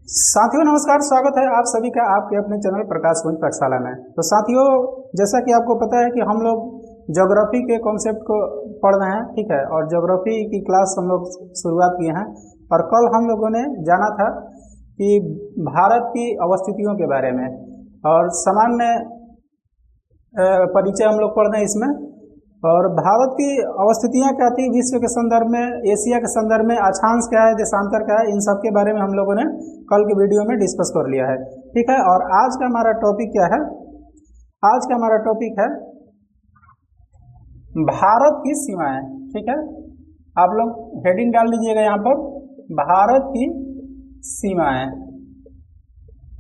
साथियों नमस्कार, स्वागत है आप सभी का आपके अपने चैनल प्रकाश कुंज पाठशाला में। तो साथियों, जैसा कि आपको पता है कि हम लोग ज्योग्राफी के कॉन्सेप्ट को पढ़ रहे हैं, ठीक है। और ज्योग्राफी की क्लास हम लोग शुरुआत किए हैं और कल हम लोगों ने जाना था कि भारत की अवस्थितियों के बारे में और सामान्य परिचय हम लोग पढ़ रहे हैं इसमें। और भारत की अवस्थितियाँ क्या थी विश्व के संदर्भ में, एशिया के संदर्भ में, अक्षांश क्या है, देशांतर क्या है, इन सब के बारे में हम लोगों ने कल के वीडियो में डिस्कस कर लिया है, ठीक है। और आज का हमारा टॉपिक क्या है? आज का हमारा टॉपिक है भारत की सीमाएं, ठीक है। आप लोग हेडिंग डाल लीजिएगा यहाँ पर, भारत की सीमाएं,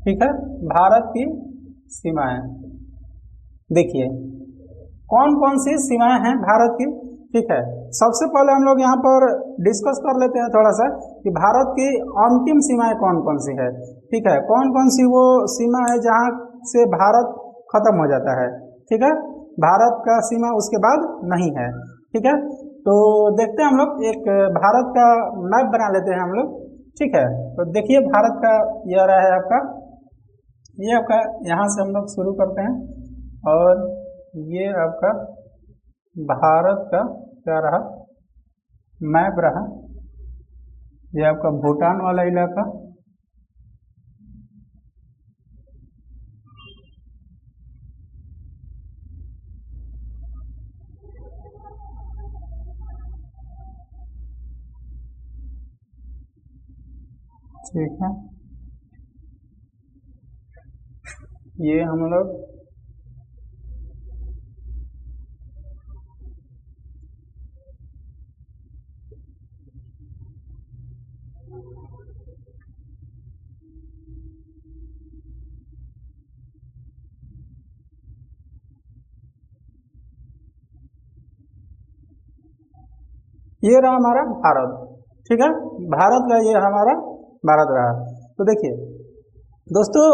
ठीक है। भारत की सीमाएं, देखिए कौन कौन सी सीमाएं हैं भारत की, ठीक है। सबसे पहले हम लोग यहाँ पर डिस्कस कर लेते हैं थोड़ा सा कि भारत की अंतिम सीमाएं कौन कौन सी है, ठीक है। कौन कौन सी वो सीमा है जहाँ से भारत खत्म हो जाता है, ठीक है। भारत का सीमा उसके बाद नहीं है, ठीक है। तो देखते हैं हम लोग एक भारत का मैप बना लेते हैं हम लोग, ठीक है। तो देखिए भारत का यह रहा है आपका, ये आपका यहाँ से हम लोग शुरू करते हैं और ये आपका भारत का क्या रहा, मैप रहा। ये आपका भूटान वाला इलाका, ठीक है। ये हम लोग ये रहा हमारा भारत, ठीक है। भारत का ये हमारा भारत रहा। तो देखिए दोस्तों,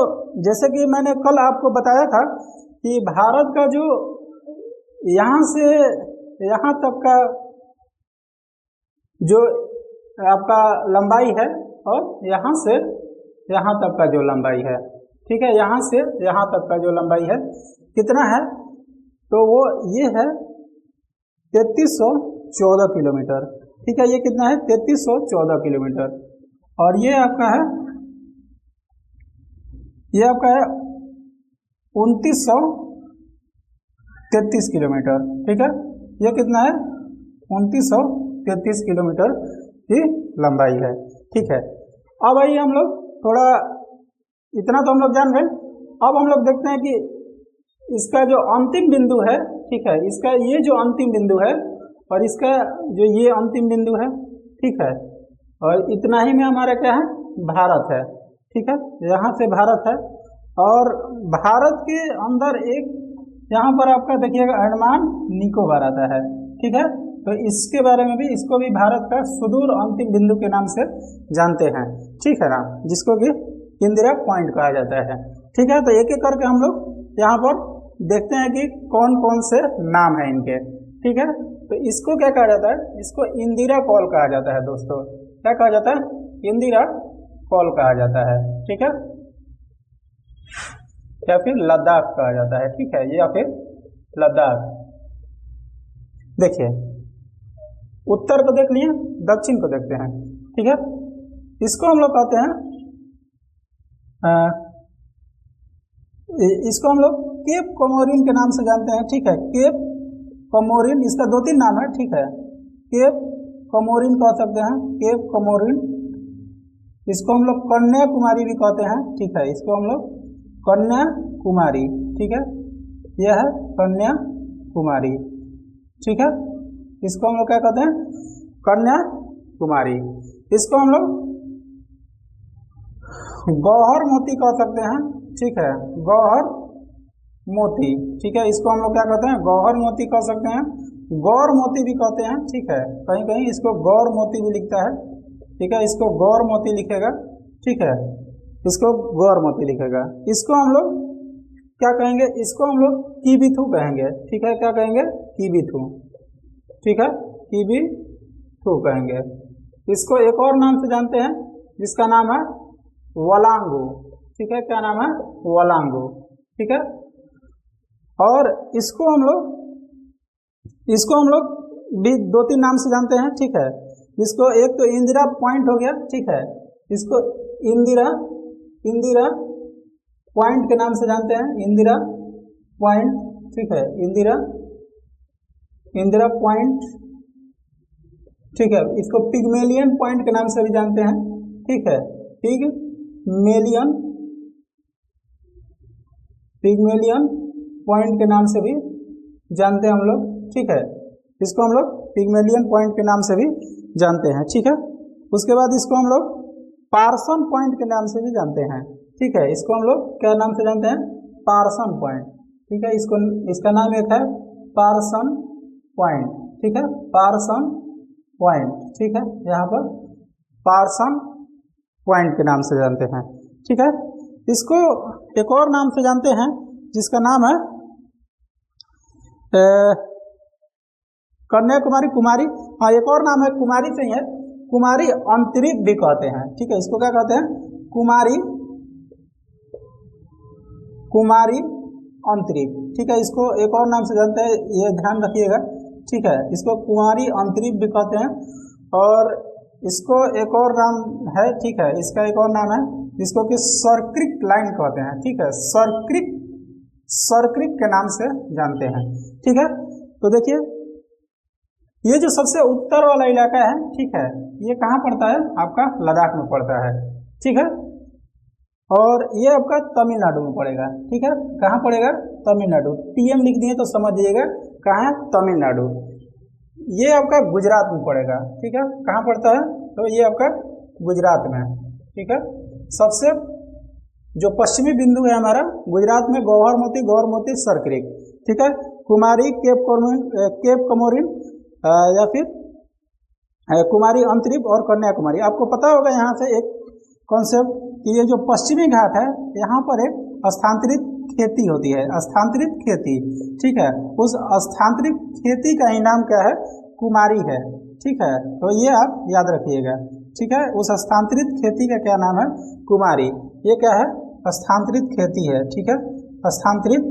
जैसे कि मैंने कल आपको बताया था कि भारत का जो यहाँ से यहाँ तक का जो आपका लंबाई है और यहाँ से यहाँ तक का जो लंबाई है, ठीक है। यहाँ से यहाँ तक का जो लंबाई है कितना है, तो वो ये है 3314 किलोमीटर, ठीक है। ये कितना है? 3314 किलोमीटर। और ये आपका है 2933 किलोमीटर, ठीक है। ये कितना है? 2933 किलोमीटर की लंबाई है, ठीक है। अब आइए हम लोग थोड़ा, इतना तो हम लोग जान गए। अब हम लोग देखते हैं कि इसका जो अंतिम बिंदु है, ठीक है, इसका ये जो अंतिम बिंदु है और इसका जो ये अंतिम बिंदु है, ठीक है। और इतना ही में हमारा क्या है? भारत है, ठीक है। यहाँ से भारत है और भारत के अंदर एक यहाँ पर आपका देखिएगा अंडमान निकोबार आता है, ठीक है। तो इसके बारे में भी, इसको भी भारत का सुदूर अंतिम बिंदु के नाम से जानते हैं, ठीक है ना, जिसको कि इंदिरा पॉइंट कहा जाता है, ठीक है। तो एक एक करके हम लोग यहाँ पर देखते हैं कि कौन कौन से नाम है इनके, ठीक है। तो इसको क्या कहा जाता है? इसको इंदिरा कॉल कहा जाता है दोस्तों। क्या कहा जाता है? इंदिरा कॉल कहा जाता है, ठीक है। या फिर लद्दाख कहा जाता है, ठीक है, या फिर लद्दाख। देखिए उत्तर को देख लिए, दक्षिण को देखते हैं, ठीक है। इसको हम लोग कहते हैं इसको हम लोग केप कोमोरिन के नाम से जानते हैं, ठीक है। केप कोमोरिन, इसका दो तीन नाम है, ठीक है। केप कोमोरिन कह सकते हैं, केप कोमोरिन। इसको हम लोग कन्याकुमारी भी कहते हैं, ठीक है। इसको हम लोग कन्याकुमारी, ठीक है, यह है कन्याकुमारी, ठीक है। इसको हम लोग क्या कहते हैं? कन्याकुमारी। इसको हम लोग गौहर मोती कह सकते हैं, ठीक है, गौहर मोती, ठीक है। इसको हम लोग क्या कहते हैं? गौहर मोती कह सकते हैं, गौर मोती भी कहते हैं, ठीक है। कहीं कहीं इसको गौर मोती भी लिखता है, ठीक है। इसको गौर मोती लिखेगा, ठीक है, इसको गौर मोती लिखेगा। इसको हम लोग क्या कहेंगे? इसको हम लोग कीबीथू कहेंगे, ठीक है। क्या कहेंगे? कीबीथू, ठीक है, कीबीथू कहेंगे। इसको एक और नाम से जानते हैं जिसका नाम है वलांगो, ठीक है, क्या नाम है, वलांगो, ठीक है। और इसको हम लोग भी 2-3 नाम से जानते हैं, ठीक है। इसको एक तो इंदिरा पॉइंट हो गया, ठीक है, इसको इंदिरा पॉइंट के नाम से जानते हैं, इंदिरा पॉइंट, ठीक है, इंदिरा पॉइंट, ठीक है। इसको पिगमेलियन पॉइंट के नाम से भी जानते हैं, ठीक है, पिगमेलियन पॉइंट के नाम से भी जानते हैं हम लोग, ठीक है। इसको हम लोग पिगमेलियन पॉइंट के नाम से भी जानते हैं, ठीक है। उसके बाद इसको हम लोग पार्सन पॉइंट के नाम से भी जानते हैं, ठीक है। इसको हम लोग क्या नाम से जानते हैं, पार्सन पॉइंट, ठीक है। इसका नाम एक है पार्सन पॉइंट, ठीक है, पार्सन पॉइंट, ठीक है, यहाँ पर पार्सन पॉइंट के नाम से जानते हैं, ठीक है। इसको एक और नाम से जानते हैं जिसका नाम है कन्याकुमारी, कुमारी, हाँ एक और नाम है कुमारी से ही है, कुमारी अंतरिक भी कहते हैं, ठीक है। इसको क्या कहते हैं, कुमारी अंतरिक, ठीक है। इसको एक और नाम से जानते हैं, ये ध्यान रखिएगा, ठीक है। इसको कुमारी अंतरिक भी कहते हैं। और इसको एक और नाम है, ठीक है, इसका एक और नाम है जिसको कि सर्क्रिक लाइन कहते हैं, ठीक है, सर्क्रिक के नाम से जानते हैं, ठीक है। तो देखिए ये जो सबसे उत्तर वाला इलाका है, ठीक है, ये कहाँ पड़ता है, आपका लद्दाख में पड़ता है, ठीक है। और ये आपका तमिलनाडु में पड़ेगा, ठीक है, कहाँ पड़ेगा, तमिलनाडु, TM लिख दिए तो समझिएगा कहाँ है, तमिलनाडु। ये आपका गुजरात में पड़ेगा, ठीक है, कहाँ पड़ता है, तो ये आपका गुजरात में, ठीक है। सबसे जो पश्चिमी बिंदु है हमारा गुजरात में गौहर मोती सर्क्रिक, ठीक है, कुमारी केप कमोरिन या फिर कुमारी अंतरिक और कन्याकुमारी। आपको पता होगा यहाँ से एक कॉन्सेप्ट कि ये जो पश्चिमी घाट है यहाँ पर एक स्थानांतरित खेती होती है, स्थानांतरित खेती, ठीक है। उस स्थानांतरित खेती का ही नाम क्या है, कुमारी है, ठीक है। तो ये आप याद रखिएगा, ठीक है। उस स्थानांतरित खेती का क्या नाम है, कुमारी। ये क्या है, स्थानांतरित खेती है, ठीक है, स्थानांतरित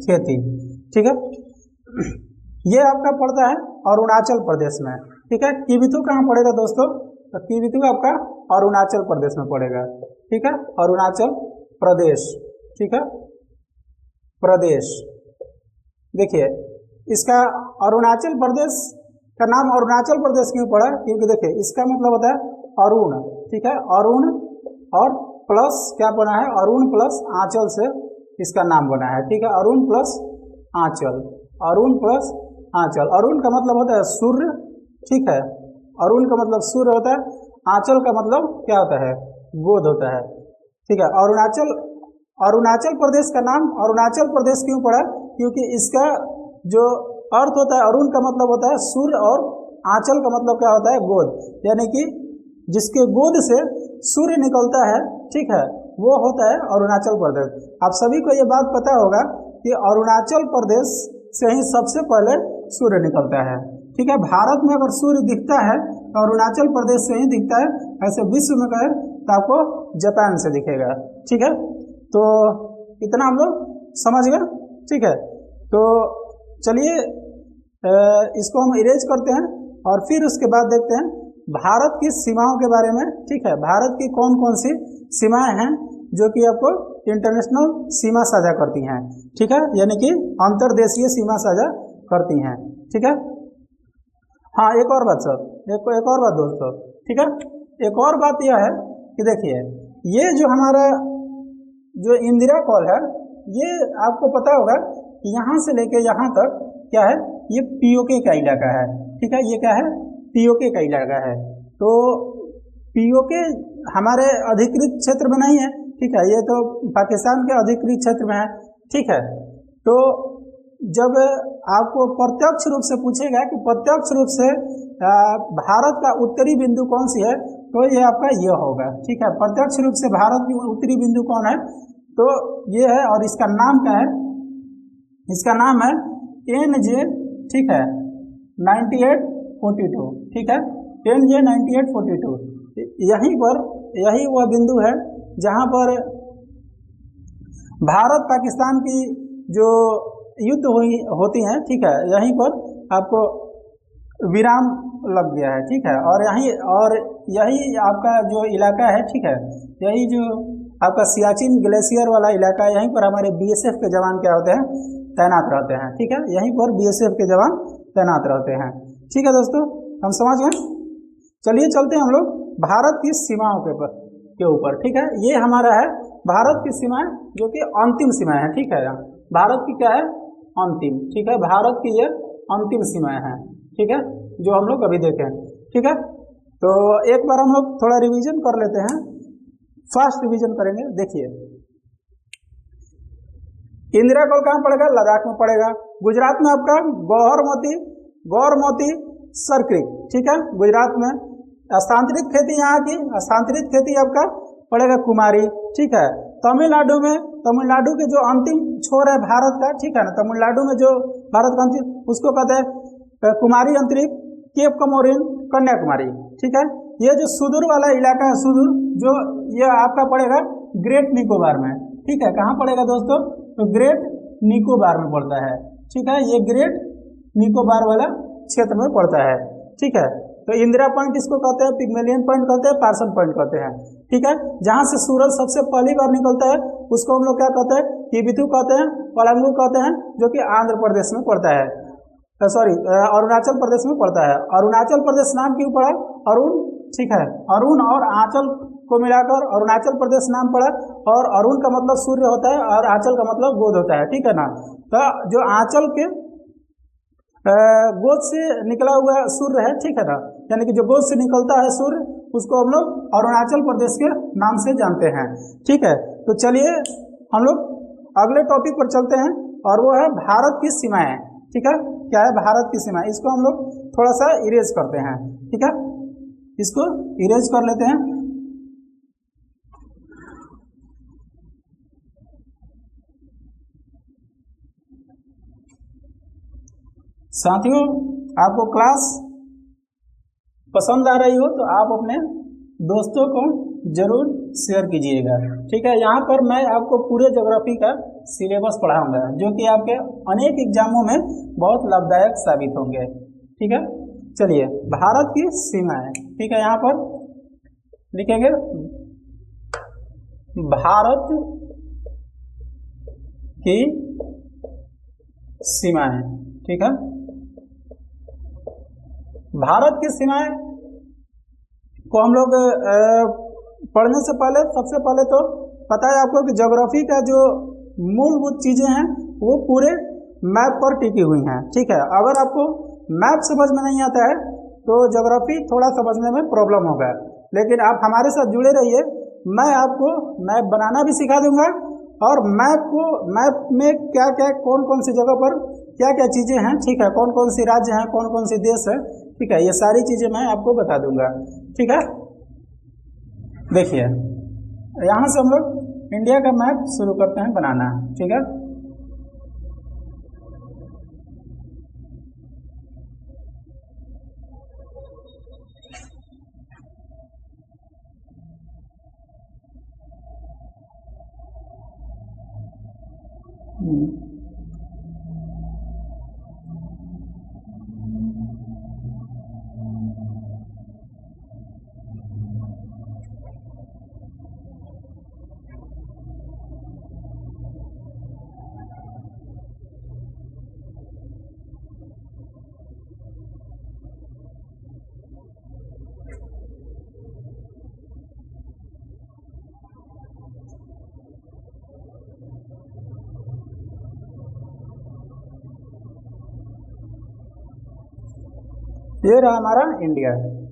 खेती, ठीक है। ये आपका पड़ता है अरुणाचल प्रदेश में, ठीक है। किबिथु कहाँ पड़ेगा दोस्तों, तो किबिथु आपका अरुणाचल प्रदेश में पड़ेगा, ठीक है, अरुणाचल प्रदेश, ठीक है, प्रदेश। देखिए इसका अरुणाचल प्रदेश का नाम अरुणाचल प्रदेश क्यों पड़ा, क्योंकि देखिए इसका मतलब होता है अरुण, ठीक है, अरुण और प्लस क्या बना है, अरुण प्लस आंचल से इसका नाम बना है, ठीक है, अरुण प्लस आंचल, अरुण प्लस आंचल। अरुण का मतलब होता है सूर्य, ठीक है, अरुण का मतलब सूर्य होता है, आंचल का मतलब क्या होता है, गोद होता है, ठीक है। अरुणाचल प्रदेश का नाम अरुणाचल प्रदेश क्यों पड़ा, क्योंकि इसका जो अर्थ होता है, अरुण का मतलब होता है सूर्य और आंचल का मतलब क्या होता है, गोद, यानी कि जिसके गोद से सूर्य निकलता है, ठीक है, वो होता है अरुणाचल प्रदेश। आप सभी को ये बात पता होगा कि अरुणाचल प्रदेश से ही सबसे पहले सूर्य निकलता है, ठीक है। भारत में अगर सूर्य दिखता है तो अरुणाचल प्रदेश से ही दिखता है, ऐसे विश्व में कहे तो आपको जापान से दिखेगा, ठीक है। तो इतना हम लोग समझ गए, ठीक है। तो चलिए इसको हम इरेज करते हैं और फिर उसके बाद देखते हैं भारत की सीमाओं के बारे में, ठीक है। भारत की कौन कौन सी सीमाएं हैं जो कि आपको इंटरनेशनल सीमा साझा करती हैं, ठीक है, यानी कि अंतर्देशीय सीमा साझा करती हैं, ठीक है। हाँ एक और बात सर, एक और बात दोस्तों, ठीक है, एक और बात यह है कि देखिए ये जो हमारा जो इंदिरा कॉल है, ये आपको पता होगा कि यहाँ से लेके यहाँ तक क्या है, ये पीओके का इलाका है, ठीक है, ये क्या है, पीओके का इलाका है। तो पीओके हमारे अधिकृत क्षेत्र में नहीं है, ठीक है, ये तो पाकिस्तान के अधिकृत क्षेत्र में है, ठीक है। तो जब आपको प्रत्यक्ष रूप से पूछेगा कि प्रत्यक्ष रूप से भारत का उत्तरी बिंदु कौन सी है, तो ये आपका ये होगा, ठीक है। प्रत्यक्ष रूप से भारत की उत्तरी बिंदु कौन है, तो ये है, और इसका नाम क्या है, इसका नाम है NJ, ठीक है, 9842, ठीक है, 10J 9842। यही वह बिंदु है जहाँ पर भारत पाकिस्तान की जो युद्ध होती हैं, ठीक है, यहीं पर आपको विराम लग गया है, ठीक है। और यही आपका जो इलाका है, ठीक है, यही जो आपका सियाचिन ग्लेशियर वाला इलाका है, यहीं पर हमारे BSF के जवान क्या होते हैं, तैनात रहते हैं, ठीक है। यहीं पर BSF के जवान तैनात रहते हैं, ठीक है दोस्तों, हम समझ गए। चलिए चलते हैं हम लोग भारत की सीमाओं के ऊपर, ठीक है। ये हमारा है भारत की सीमाएं, जो कि अंतिम सीमाएं हैं, ठीक है। भारत की क्या है, अंतिम, ठीक है, भारत की ये अंतिम सीमाएं हैं, ठीक है, जो हम लोग अभी देखें, ठीक है। तो एक बार हम लोग थोड़ा रिवीजन कर लेते हैं, फास्ट रिवीजन करेंगे। देखिए, इंदिरा कॉल कहाँ पड़ेगा, लद्दाख में पड़ेगा। गुजरात में आपका गौरमोती सरक्रिक, ठीक है, गुजरात में। हस्तांतरित खेती यहाँ की, हस्तांतरित खेती आपका पड़ेगा कुमारी, ठीक है। तमिलनाडु के जो अंतिम छोर है भारत का, ठीक है ना, तमिलनाडु में जो भारत का अंतिम, उसको कहते हैं कुमारी अंतरिक्ष, केप कमोरिन, कन्याकुमारी, ठीक है। ये जो सुदूर वाला इलाका है, सुदूर, जो ये आपका पड़ेगा ग्रेट निकोबार में, ठीक है। कहाँ पड़ेगा दोस्तों, तो ग्रेट निकोबार में पड़ता है, ठीक है। ये ग्रेट निकोबार वाला क्षेत्र में पड़ता है, ठीक है। तो इंदिरा पॉइंट इसको कहते हैं, पिग्मेलियन पॉइंट कहते हैं, पार्सन पॉइंट कहते हैं, ठीक है। जहां से सूरज सबसे पहली बार निकलता है उसको हम लोग क्या कहते हैं, किबिथु कहते हैं, पलंगू कहते हैं, जो कि आंध्र प्रदेश में पड़ता है, अरुणाचल प्रदेश में पड़ता है। अरुणाचल प्रदेश नाम क्यों पड़ा, अरुण, ठीक है, अरुण और आंचल को मिलाकर अरुणाचल प्रदेश नाम पड़ा। और अरुण का मतलब सूर्य होता है और आंचल का मतलब गोद होता है, ठीक है ना। तो जो आंचल के गोद से निकला हुआ सूर्य है, ठीक है ना, यानी कि जो गोद से निकलता है सूर्य, उसको हम लोग अरुणाचल प्रदेश के नाम से जानते हैं, ठीक है। तो चलिए हम लोग अगले टॉपिक पर चलते हैं, और वो है भारत की सीमाएं, ठीक है। क्या है भारत की सीमाएं, इसको हम लोग थोड़ा सा इरेज करते हैं, ठीक है, इसको इरेज कर लेते हैं। साथियों, आपको क्लास पसंद आ रही हो तो आप अपने दोस्तों को जरूर शेयर कीजिएगा, ठीक है। यहाँ पर मैं आपको पूरे ज्योग्राफी का सिलेबस पढ़ाऊंगा, जो कि आपके अनेक एग्जामों में बहुत लाभदायक साबित होंगे, ठीक है। चलिए, भारत की सीमाएं, ठीक है, यहाँ पर लिखेंगे भारत की सीमाएं, ठीक है। भारत की सीमाएं को हम लोग पढ़ने से पहले सबसे पहले तो पता है आपको कि ज्योग्राफी का जो मूलभूत चीजें हैं वो पूरे मैप पर टिकी हुई हैं, ठीक है। अगर आपको मैप समझ में नहीं आता है तो ज्योग्राफी थोड़ा समझने में प्रॉब्लम होगा, लेकिन आप हमारे साथ जुड़े रहिए, मैं आपको मैप बनाना भी सिखा दूंगा, और मैप में क्या क्या कौन कौन सी जगह पर क्या क्या चीज़ें हैं, ठीक है, कौन कौन सी राज्य हैं, कौन कौन सी देश है, ठीक है, ये सारी चीज़ें मैं आपको बता दूंगा, ठीक है। देखिए, यहाँ से हम लोग इंडिया का मैप शुरू करते हैं बनाना, ठीक है। ये रहा हमारा इंडिया,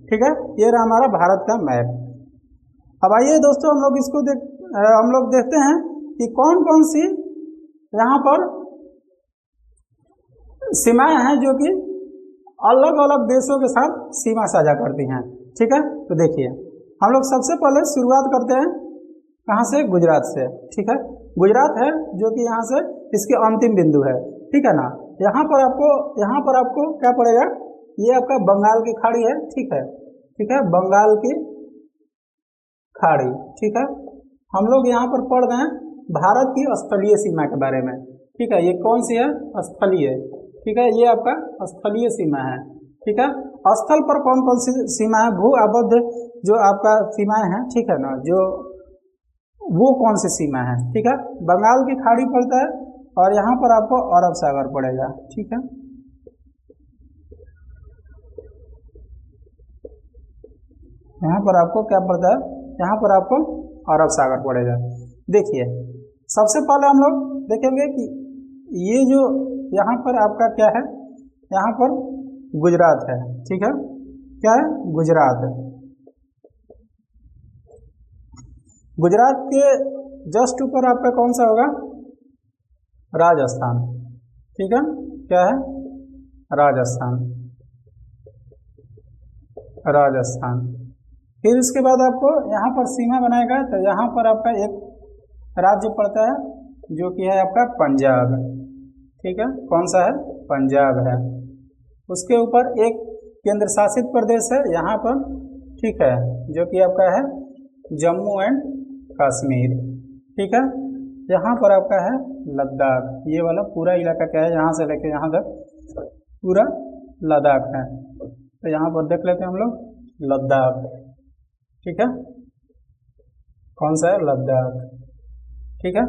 ठीक है, ये रहा हमारा भारत का मैप। अब आइए दोस्तों, हम लोग देखते हैं कि कौन कौन सी यहाँ पर सीमाएं हैं जो कि अलग अलग देशों के साथ सीमा साझा करती हैं, ठीक है। तो देखिए, हम लोग सबसे पहले शुरुआत करते हैं कहाँ से, गुजरात से, ठीक है। गुजरात है जो कि यहाँ से इसके अंतिम बिंदु है, ठीक है ना। यहाँ पर आपको क्या पड़ेगा, ये आपका बंगाल की खाड़ी है, ठीक है, ठीक है, बंगाल की खाड़ी। ठीक है, हम लोग यहाँ पर पढ़ रहे हैं भारत की स्थलीय सीमा के बारे में। ठीक है, ये कौन सी है? स्थलीय। ठीक है, ये आपका स्थलीय सीमा है। ठीक है, स्थल पर कौन कौन सी सीमा है? भू आबद्ध जो आपका सीमाएं हैं, ठीक है ना, जो वो कौन सी सीमा है? ठीक है, बंगाल की खाड़ी पड़ता है और यहाँ पर आपको अरब सागर पड़ेगा। ठीक है, यहाँ पर आपको क्या पड़ता है? यहाँ पर आपको अरब सागर पड़ेगा। देखिए, सबसे पहले हम लोग देखेंगे कि ये जो यहाँ पर आपका क्या है, यहाँ पर गुजरात है। ठीक है, क्या है? गुजरात। गुजरात के जस्ट ऊपर आपका कौन सा होगा? राजस्थान। ठीक है, क्या है? राजस्थान। राजस्थान। फिर उसके बाद आपको यहाँ पर सीमा बनाएगा तो यहाँ पर आपका एक राज्य पड़ता है जो कि है आपका पंजाब। ठीक है, कौन सा है? पंजाब है। उसके ऊपर एक केंद्र शासित प्रदेश है यहाँ पर, ठीक है, जो कि आपका है जम्मू एंड कश्मीर। ठीक है, यहाँ पर आपका है लद्दाख। ये वाला पूरा इलाका क्या है? यहाँ से लेके यहाँ तक पूरा लद्दाख है। तो यहाँ पर देख लेते हैं हम लोग लद्दाख। ठीक है, कौन सा है? लद्दाख। ठीक है,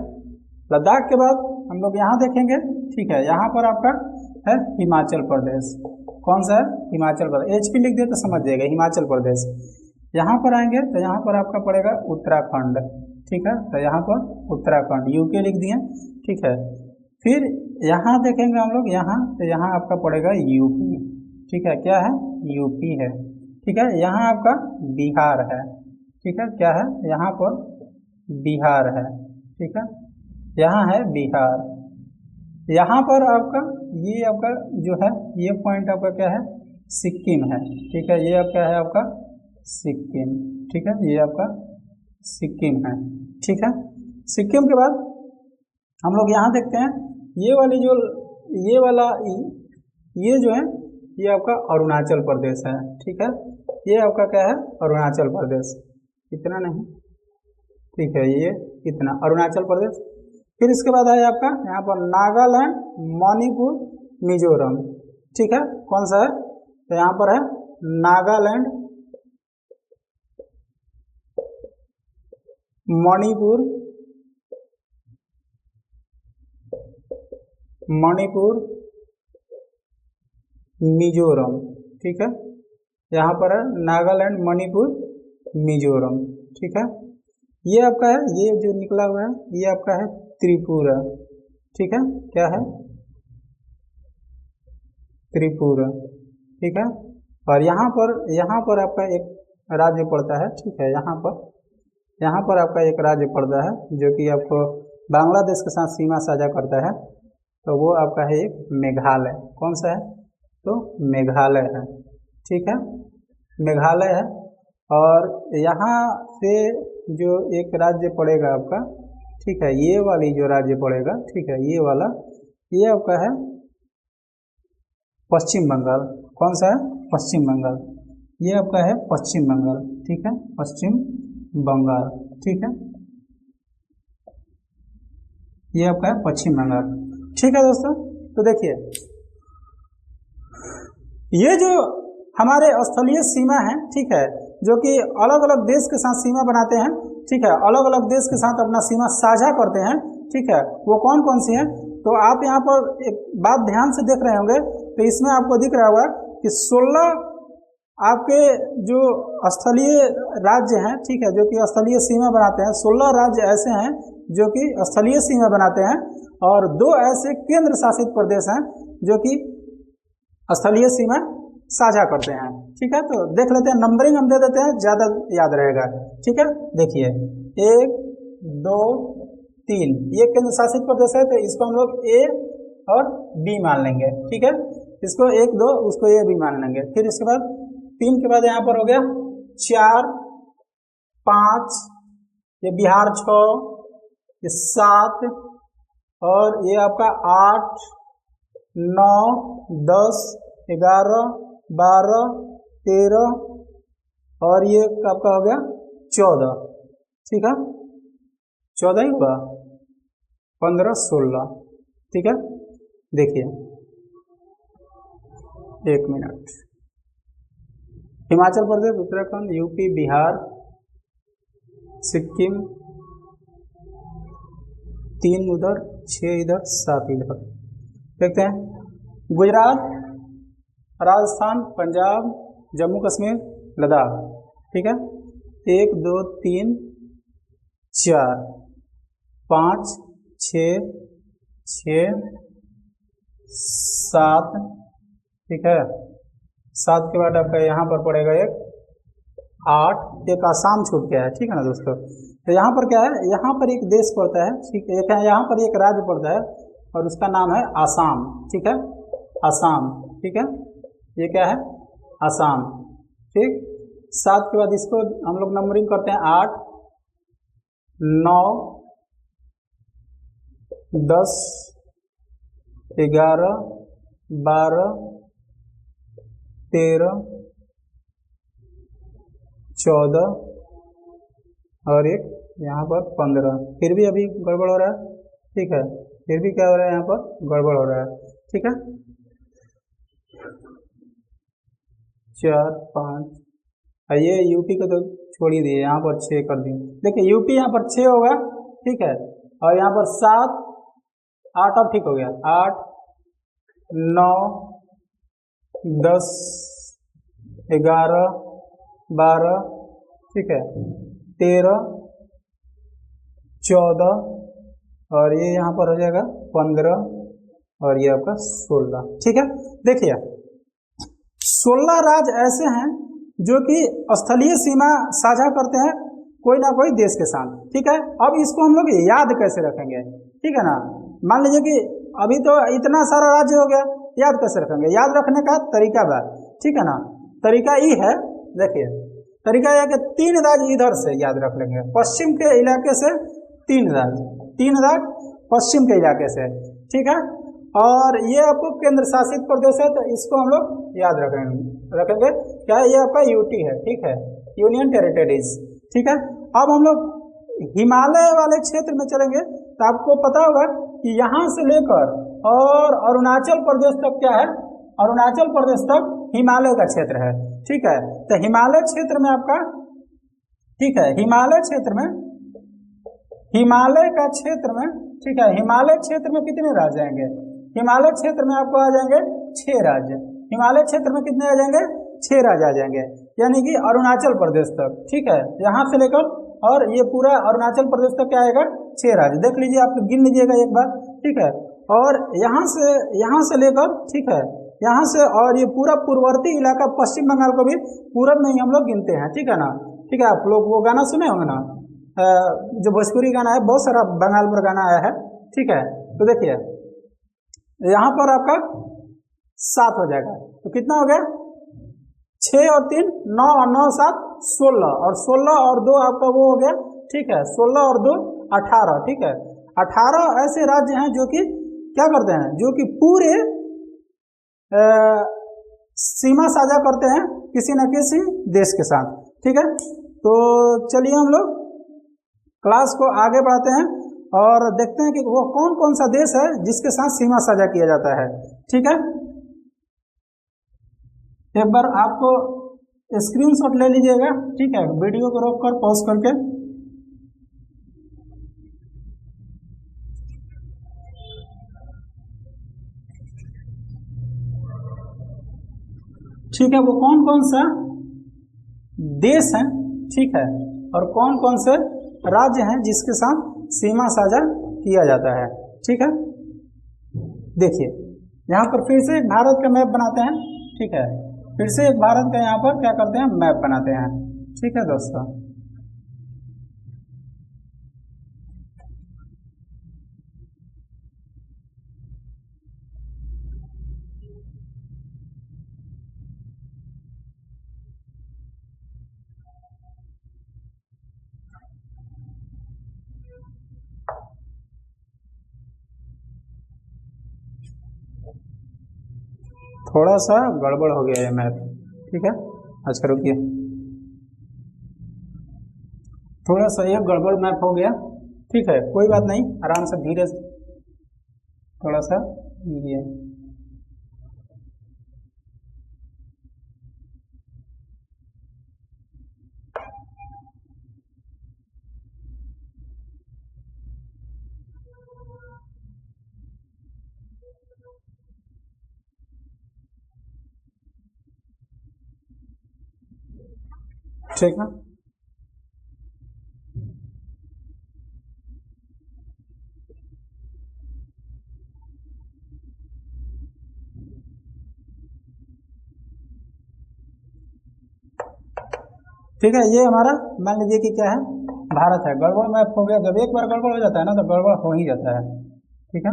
लद्दाख के बाद हम लोग यहाँ देखेंगे। ठीक है, यहाँ पर आपका है हिमाचल प्रदेश। कौन सा है? हिमाचल प्रदेश। एचपी लिख दिया तो समझ जाएगा, हिमाचल प्रदेश। यहाँ पर आएंगे तो यहाँ पर आपका पड़ेगा उत्तराखंड। ठीक है, तो यहाँ पर उत्तराखंड, यूके लिख दिए। ठीक है, फिर यहाँ देखेंगे हम लोग, यहाँ तो यहाँ आपका पड़ेगा यूपी। ठीक है, क्या है? यूपी है। ठीक है, यहाँ आपका बिहार है। ठीक है, क्या है? यहाँ पर बिहार है। ठीक है, यहाँ है बिहार। यहाँ पर आपका ये आपका जो है ये पॉइंट आपका क्या है? सिक्किम है। ठीक है, ये आपका है आपका सिक्किम। ठीक है, ये आपका सिक्किम है। ठीक है, सिक्किम के बाद हम लोग यहाँ देखते हैं ये वाली जो ये वाला ये जो है ये आपका अरुणाचल प्रदेश है। ठीक है, ये आपका क्या है? अरुणाचल प्रदेश। इतना नहीं, ठीक है, ये इतना अरुणाचल प्रदेश। फिर इसके बाद है आपका यहाँ पर नागालैंड, मणिपुर, मिजोरम। ठीक है, कौन सा है? तो यहाँ पर है नागालैंड, मणिपुर, मिजोरम। ठीक है, यहाँ पर है नागालैंड, मणिपुर, मिजोरम। ठीक है, ये आपका है, ये जो निकला हुआ है ये आपका है त्रिपुरा। ठीक है, क्या है? त्रिपुरा। ठीक है, और यहाँ पर आपका एक राज्य पड़ता है। ठीक है, यहाँ पर आपका एक राज्य पड़ता है जो कि आपको बांग्लादेश के साथ सीमा साझा करता है। तो वो आपका है एक मेघालय। कौन सा है? तो मेघालय है। ठीक है, मेघालय है। और यहाँ से जो एक राज्य पड़ेगा आपका, ठीक है, ये वाली जो राज्य पड़ेगा, ठीक है, ये वाला ये आपका है पश्चिम बंगाल। कौन सा है? पश्चिम बंगाल। ये आपका है पश्चिम बंगाल। ठीक है, पश्चिम बंगाल। ठीक है, ये आपका है पश्चिम बंगाल। ठीक है दोस्तों, तो देखिए ये जो हमारे स्थलीय सीमा है, ठीक है, जो कि अलग अलग देश के साथ सीमा बनाते हैं, ठीक है, अलग अलग देश के साथ अपना सीमा साझा करते हैं, ठीक है, वो कौन कौन सी है? तो आप यहाँ पर एक बात ध्यान से देख रहे होंगे, तो इसमें आपको दिख रहा होगा कि 16 आपके जो स्थलीय राज्य हैं, ठीक है, जो कि स्थलीय सीमा बनाते हैं, 16 राज्य ऐसे हैं जो कि स्थलीय सीमा बनाते हैं और 2 ऐसे केंद्र शासित प्रदेश हैं जो कि स्थलीय सीमा साझा करते हैं। ठीक है, तो देख लेते हैं, नंबरिंग हम दे देते हैं, ज्यादा याद रहेगा। ठीक है, देखिए 1 2 3 ये केंद्र शासित प्रदेश है, तो इसको हम लोग ए और बी मान लेंगे। ठीक है, इसको 1 2 उसको ए बी मान लेंगे। फिर इसके बाद 3 के बाद यहाँ पर हो गया 4 5, ये बिहार 6, ये 7 और ये आपका 8 9 10 11 12 13 और ये आपका हो गया 14, ठीक है, 14 ही हुआ, 15, 16, ठीक है। देखिए 1 मिनट, हिमाचल प्रदेश, उत्तराखंड, यूपी, बिहार, सिक्किम, 3 उधर, 6 इधर, 7 इधर। देखते हैं गुजरात, राजस्थान, पंजाब, जम्मू कश्मीर, लद्दाख, ठीक है। 1 2 3 4 5 6 6 7, ठीक है। 7 के बाद आपका यहाँ पर पड़ेगा एक 8, एक आसाम छूट गया है, ठीक है ना दोस्तों। तो यहाँ पर क्या है, यहाँ पर एक देश पड़ता है, ठीक है, यहाँ पर एक राज्य पड़ता है और उसका नाम है आसाम, ठीक है, आसाम, ठीक है, ये क्या है, आसाम, ठीक। 7 के बाद इसको हम लोग नंबरिंग करते हैं 8 9 10 11 12 13 14 और एक यहाँ पर 15। फिर भी अभी गड़बड़ हो रहा है, ठीक है, फिर भी क्या हो रहा है, यहाँ पर गड़बड़ हो रहा है, ठीक है। 4 5, ये यूपी को तो छोड़ ही दिए, यहाँ पर 6 कर दिए। देखिए यूपी यहाँ पर 6 होगा, ठीक है, और यहाँ पर 7 8, अब ठीक हो गया, 8 9 10 11 12, ठीक है, 13 14 और ये यहाँ पर हो जाएगा 15 और ये आपका 16, ठीक है। देखिए 16 राज्य ऐसे हैं जो कि स्थलीय सीमा साझा करते हैं कोई ना कोई देश के साथ, ठीक है। अब इसको हम लोग याद कैसे रखेंगे, ठीक है ना। मान लीजिए कि अभी तो इतना सारा राज्य हो गया, याद कैसे रखेंगे, याद रखने का तरीका बा, ठीक है ना। तरीका ये है, देखिए तरीका यह कि 3 राज्य इधर से याद रख लेंगे, पश्चिम के इलाके से 3 राज्य पश्चिम के इलाके से, ठीक है। और ये आपको केंद्र शासित प्रदेश है, तो इसको हम लोग याद रखेंगे क्या, ये आपका यूटी है, ठीक है, यूनियन टेरिटरीज, ठीक है। अब हम लोग हिमालय वाले क्षेत्र में चलेंगे, तो आपको पता होगा कि यहाँ से लेकर और अरुणाचल प्रदेश तक क्या है, अरुणाचल प्रदेश तक हिमालय का क्षेत्र है, ठीक है। तो हिमालय क्षेत्र में आपका, ठीक है, हिमालय क्षेत्र में, हिमालय का क्षेत्र में, ठीक है, हिमालय क्षेत्र में कितने राज्य आएंगे, हिमालय क्षेत्र में आपको आ जाएंगे 6 राज्य, हिमालय क्षेत्र में कितने आ जाएंगे, 6 राज्य आ जाएंगे, यानी कि अरुणाचल प्रदेश तक, ठीक है, यहाँ से लेकर और ये पूरा अरुणाचल प्रदेश तक क्या आएगा, 6 राज्य। देख लीजिए, आप गिन लीजिएगा एक बार, ठीक है। और यहाँ से लेकर, ठीक है, यहाँ से और ये पूरा पूर्ववर्ती इलाका पश्चिम बंगाल को भी पूरब में ही हम लोग गिनते हैं, ठीक है ना। ठीक है, आप लोग वो गाना सुने होंगे ना, जो भोजपुरी गाना है, बहुत सारा बंगाल पर गाना आया है, ठीक है। तो देखिए यहाँ पर आपका 7 हो जाएगा, तो कितना हो गया, 6 और 3 9 और 9 7 16 और 16 और 2 आपका वो हो गया, ठीक है, 16 और 2 18, ठीक है। 18 ऐसे राज्य हैं जो कि क्या करते हैं, जो कि पूरे सीमा साझा करते हैं किसी न किसी देश के साथ, ठीक है। तो चलिए हम लोग क्लास को आगे बढ़ाते हैं और देखते हैं कि वो कौन कौन सा देश है जिसके साथ सीमा साझा किया जाता है, ठीक है। एक बार आपको स्क्रीनशॉट ले लीजिएगा, ठीक है, वीडियो को रोक कर पॉज करके। ठीक है, वो कौन कौन सा देश है, ठीक है, और कौन कौन से राज्य हैं जिसके साथ सीमा साझा किया जाता है, ठीक है। देखिए यहाँ पर फिर से एक भारत का मैप बनाते हैं, ठीक है, फिर से एक भारत का यहाँ पर क्या करते हैं, मैप बनाते हैं, ठीक है दोस्तों। थोड़ा सा गड़बड़ हो गया है मैप, ठीक है, अच्छा रुकिए। थोड़ा सा ये गड़बड़ मैप हो गया, ठीक है, कोई बात नहीं, आराम से धीरे से थोड़ा सा ये ठीक है। ठीक है, ये हमारा मान लीजिए कि क्या है, भारत है। गड़बड़ मैप हो गया, जब एक बार गड़बड़ हो जाता है ना तो गड़बड़ हो ही जाता है, ठीक है।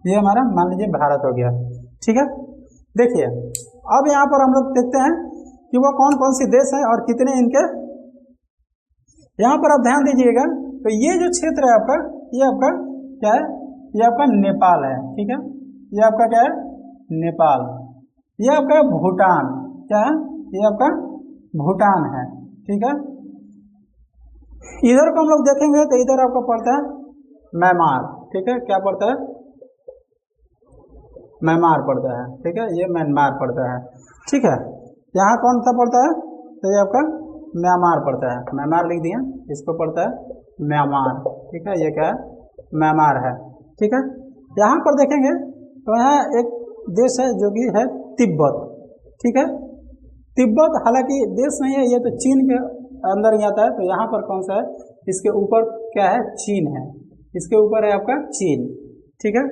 ये हमारा मान लीजिए भारत हो गया, ठीक है। देखिए अब यहाँ पर हम लोग देखते हैं कि वो कौन कौन सी देश हैं और कितने इनके, यहाँ पर आप ध्यान दीजिएगा तो ये जो क्षेत्र है आपका, ये आपका क्या है, ये आपका नेपाल है, ठीक है। ये आपका क्या है, नेपाल। ये आपका भूटान, क्या है, ये आपका भूटान है, ठीक है। इधर को हम लोग देखेंगे तो इधर आपका पड़ता है म्यांमार, ठीक है। क्या पड़ता है, म्यांमार पड़ता है, ठीक है, ये म्यांमार पड़ता है, ठीक है। यहाँ कौन सा पड़ता है, तो ये आपका म्यांमार पड़ता है, म्यांमार लिख दिया, इसको पड़ता है म्यांमार, ठीक है। ये क्या है, म्यांमार है, ठीक है। यहाँ पर देखेंगे तो यहाँ एक देश है जो कि है तिब्बत, ठीक है। तिब्बत हालांकि देश नहीं है, ये तो चीन के अंदर ही आता है। तो यहाँ पर कौन सा है, इसके ऊपर क्या है, चीन है, इसके ऊपर है आपका चीन, ठीक है।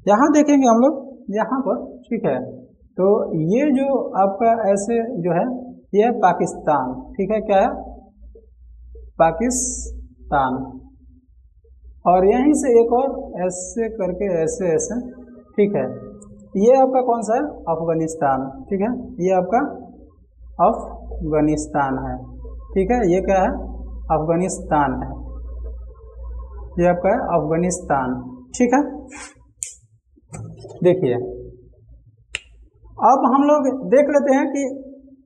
यहाँ देखेंगे हम लोग यहाँ पर, ठीक है। तो ये जो आपका ऐसे जो है ये है पाकिस्तान, ठीक है, क्या है, पाकिस्तान। और यहीं से एक और ऐसे करके ऐसे ऐसे, ठीक है। ये आपका कौन सा है, अफगानिस्तान, ठीक है। ये आपका अफगानिस्तान है, ठीक है। ये क्या है, अफगानिस्तान है, ये आपका है अफगानिस्तान, ठीक है। देखिए अब हम लोग देख लेते हैं कि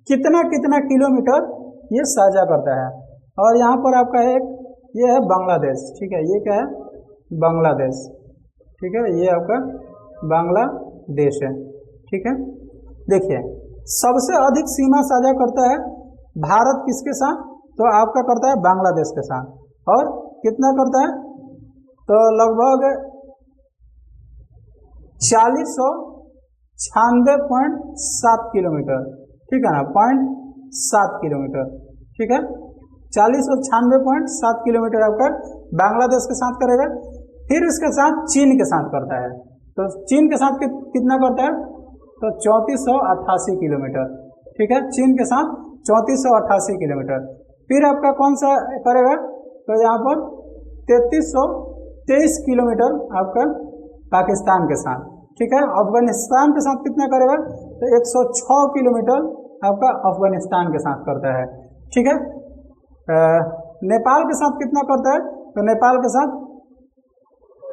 कितना कितना किलोमीटर ये साझा करता है। और यहाँ पर आपका एक ये है बांग्लादेश, ठीक है। ये क्या है, बांग्लादेश, ठीक है। ये आपका बांग्लादेश है, ठीक है। देखिए सबसे अधिक सीमा साझा करता है भारत किसके साथ, तो आपका करता है बांग्लादेश के साथ। और कितना करता है, तो लगभग 4096.7 किलोमीटर, ठीक है ना, 0.7 किलोमीटर, ठीक है। 4096.7 किलोमीटर आपका बांग्लादेश के साथ करेगा। फिर इसके साथ चीन के साथ करता है, तो चीन के साथ कितना करता है, तो 3488 किलोमीटर, ठीक है। चीन के साथ 3488 किलोमीटर। फिर आपका कौन सा करेगा, तो यहाँ पर 3323 किलोमीटर आपका पाकिस्तान के साथ, ठीक है। अफगानिस्तान के साथ कितना करेगा, तो 106 किलोमीटर आपका अफगानिस्तान के साथ करता है, ठीक है। नेपाल के साथ कितना करता है, तो नेपाल के साथ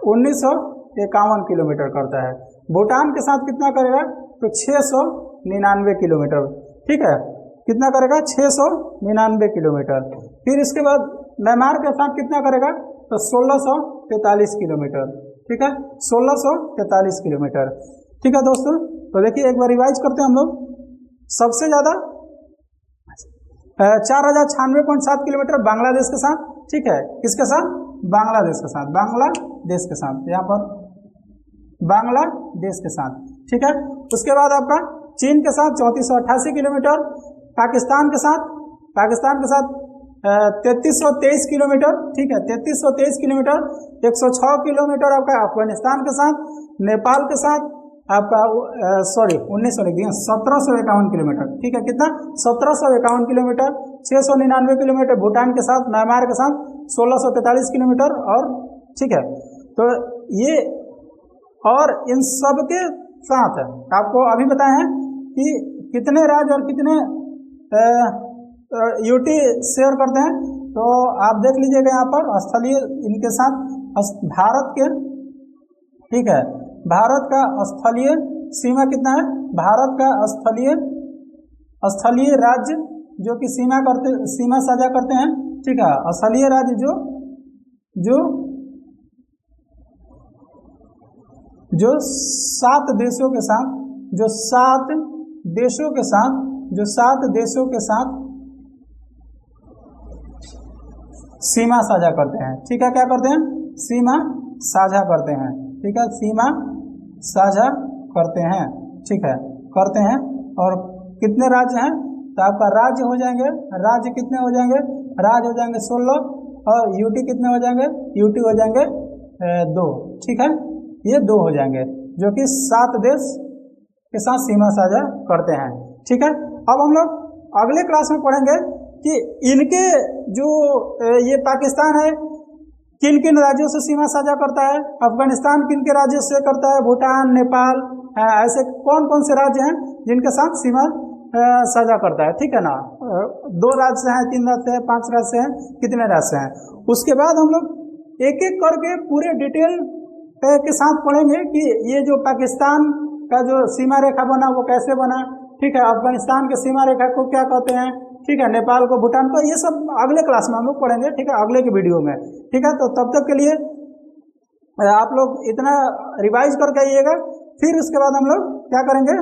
1951 किलोमीटर करता है। भूटान के साथ कितना करेगा, तो 699 किलोमीटर, ठीक है। कितना करेगा, 699 किलोमीटर। फिर इसके बाद म्यांमार के साथ कितना करेगा, तो 1643 किलोमीटर, ठीक है, 1643 किलोमीटर, ठीक है दोस्तों। तो देखिए एक बार रिवाइज करते हैं हम लोग। सबसे ज़्यादा 4096.7 किलोमीटर बांग्लादेश के साथ, ठीक है। किसके साथ, बांग्लादेश के साथ, बांग्लादेश के साथ, यहाँ पर बांग्लादेश के साथ, ठीक है। उसके बाद आपका चीन के साथ 3488 किलोमीटर, पाकिस्तान के साथ 3323 किलोमीटर, ठीक है, 3323 किलोमीटर। 106 किलोमीटर आपका अफगानिस्तान के साथ, नेपाल के साथ आपका 1751 किलोमीटर, ठीक है। कितना, 1751 किलोमीटर। 699 किलोमीटर भूटान के साथ, म्यांमार के साथ 1643 किलोमीटर, और ठीक है। तो ये और इन सब के साथ आपको अभी बताए हैं कि कितने राज्य और कितने यूटी शेयर करते हैं। तो आप देख लीजिएगा यहाँ पर स्थलीय इनके साथ भारत के, ठीक है, भारत का स्थलीय सीमा कितना है, भारत का स्थलीय राज्य जो कि सीमा साझा करते हैं, ठीक है। स्थलीय राज्य जो 7 देशों के साथ सीमा साझा करते हैं, ठीक है। क्या करते हैं? सीमा साझा करते हैं, ठीक है। सीमा साझा करते हैं, ठीक है, करते हैं। और कितने राज्य हैं? तो आपका राज्य हो जाएंगे, राज्य कितने हो जाएंगे? राज्य हो जाएंगे 16, और यूटी कितने हो जाएंगे? यूटी हो जाएंगे 2, ठीक है। ये 2 हो जाएंगे जो कि 7 देश के साथ सीमा साझा करते हैं, ठीक है। अब हम लोग अगले क्लास में पढ़ेंगे कि इनके जो ये पाकिस्तान है किन किन राज्यों से सीमा साझा करता है, अफगानिस्तान किन के राज्यों से करता है, भूटान, नेपाल, ऐसे कौन कौन से राज्य हैं जिनके साथ सीमा साझा करता है, ठीक है ना। 2 राज्य हैं, 3 राज्य हैं, 5 राज्य हैं, कितने राज्य हैं। उसके बाद हम लोग एक एक करके पूरे डिटेल के साथ पढ़ेंगे कि ये जो पाकिस्तान का जो सीमा रेखा बना वो कैसे बना, ठीक है। अफगानिस्तान के सीमा रेखा को क्या कहते हैं, ठीक है। नेपाल को, भूटान को, ये सब अगले क्लास में हम लोग पढ़ेंगे, ठीक है, अगले की वीडियो में, ठीक है। तो तब तक के लिए आप लोग इतना रिवाइज करके आइएगा। फिर उसके बाद हम लोग क्या करेंगे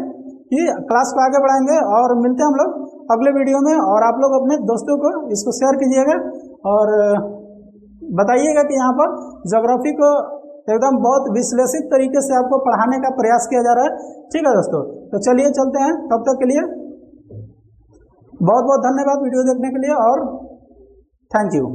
कि क्लास को आगे बढ़ाएंगे, और मिलते हैं हम लोग अगले वीडियो में। और आप लोग अपने दोस्तों को इसको शेयर कीजिएगा और बताइएगा कि यहाँ पर ज्योग्राफी को एकदम बहुत विश्लेषित तरीके से आपको पढ़ाने का प्रयास किया जा रहा है, ठीक है दोस्तों। तो चलिए चलते हैं, तब तक के लिए बहुत बहुत धन्यवाद वीडियो देखने के लिए, और थैंक यू।